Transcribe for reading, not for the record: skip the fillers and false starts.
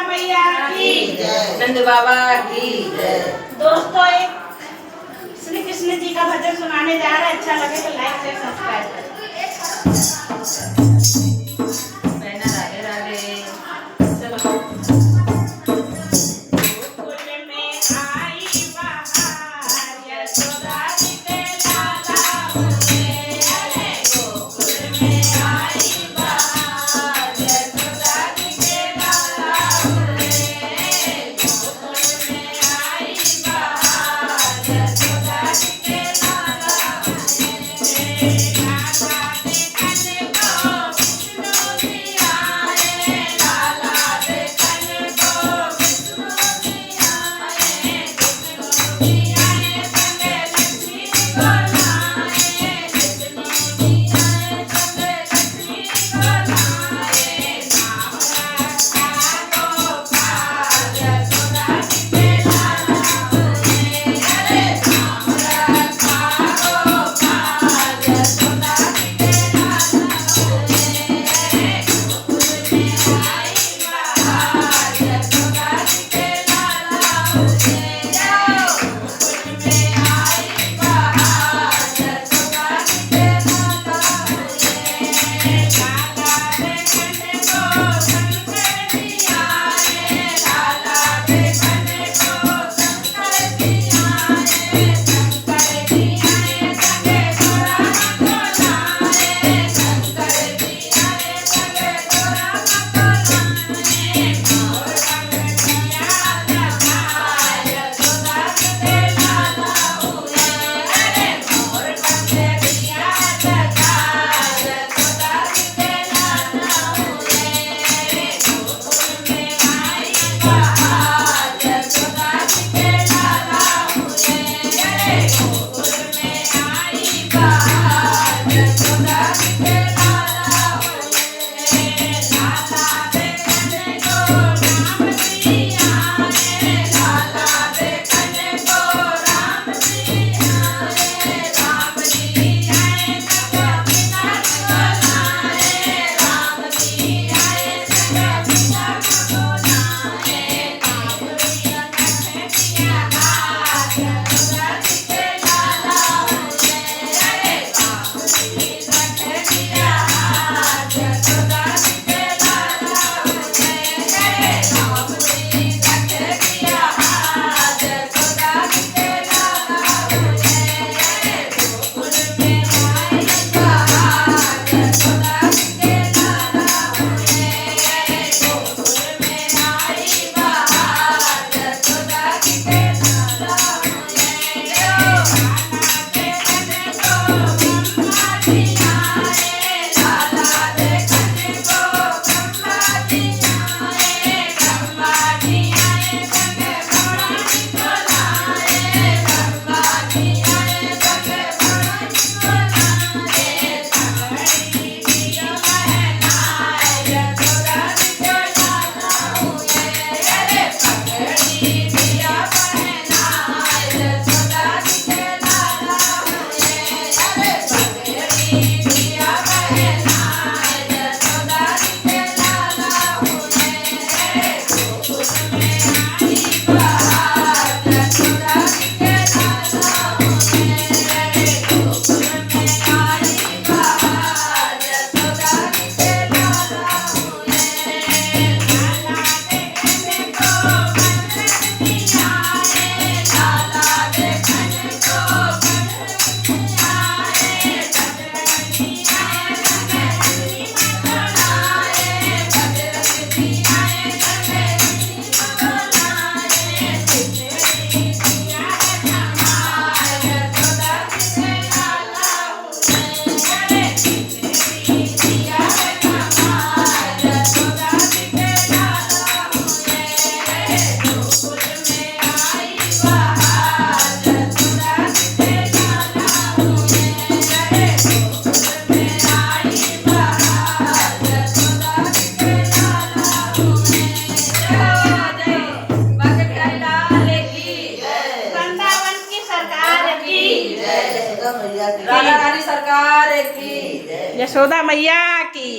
मैया की नंद बाबा की दोस्तों एक श्री कृष्ण जी का भजन सुनाने जा रहे हैं। अच्छा लगे तो लाइक शेयर सब्सक्राइब करें। रहना राधे राधे। चलो गोकुल में आई बहार यशोदा जी के लाला हुए। अरे गोकुल में आई बहार यशोदा जी के लाला हुए। गोकुल में आई बहार यशोदा जी के लाला हुए। लाला देखने को विष्णु जी आए। लाला देखने को विष्णु जी आए। विष्णु जी आए संगे लक्ष्मी को लाए। विष्णु जी आए संगे लक्ष्मी को लाए। नाम रखा गोपाल यशोदा जी के लाला हुए। अरे नाम रखा गोपाल यशोदा जी के लाला हुए। गोकुल में आई बहार यशोदा जी के लाला हुए। गोकुल में आई बहार यशोदा जी के लाला हुए। लाला देखने को शंकर जी आए। लाला देखने को शंकर जी आए। शंकर जी आए संगे घोड़ा को लाए। शंकर जी आए संगे घोड़ा को लाए। मोर पंख किया लगाए यशोदा जी के लाला हुए। अरे मोर पंख किया लगाए यशोदा जी के लाला हुए। गोकुल में आई बहार यशोदा जी के लाला हुए। अरे गोकुल में आई बहार यशोदा जी के लाला हुए। लाला देखने को राम जी आए। लाला देखने को राम जी आए। राम जी आए संग पिता को लाए। राम जी आए संग पिता को लाए। काबुलिया कटे किया हाथ यशोदा जी के लाला हुए। अरे काबुलिया कटे किया हाथ यशोदा जी के लाला हुए। अरे काबुलिया कटे किया हाथ यशोदा जी के लाला हुए। अरे गोकुल में आई बहार यशोदा जी के लाला हुए। अरे गोकुल में आई बहार यशोदा जी के लाला हुए। लाला देखने को ब्रह्मा जी आए। लाला देखने को ब्रह्मा जी आए। ब्रह्मा जी आए संगे घोड़ा को लाए। ब्रह्मा जी आए संगे घोड़ा को लाए। पगड़ी दिया पहनाए यशोदा जी के लाला हुए। अरे पगड़ी दिया पहनाए यशोदा जी के लाला हुए। अरे पगड़ी दिया पहनाए यशोदा जी के लाला हुए। अरे गोकुल में आई बहार यशोदा जी के लाला हुए। अरे गोकुल में आई बहार यशोदा जी के लाला हुए। लाला देखने को कन्हैया जी आए। लाला देखने को कन्हैया आए। बजरंग जी आए संगे हनुमान को लाए। बजरंग जी आए संगे हनुमान को लाए। तिजड़ी दिया समाए यशोदा जी के लाला हुए। अरे तिजड़ी दिया समाए यशोदा जी के लाला हुए। अरे गोकुल में आई बहार यशोदा जी के लाला हुए। अरे गोकुल में आई बहार यशोदा जी के लाला हुए। जय भगत लाल की वृंदावन की सरकार की राधा रानी सरकार की यशोदा मैया की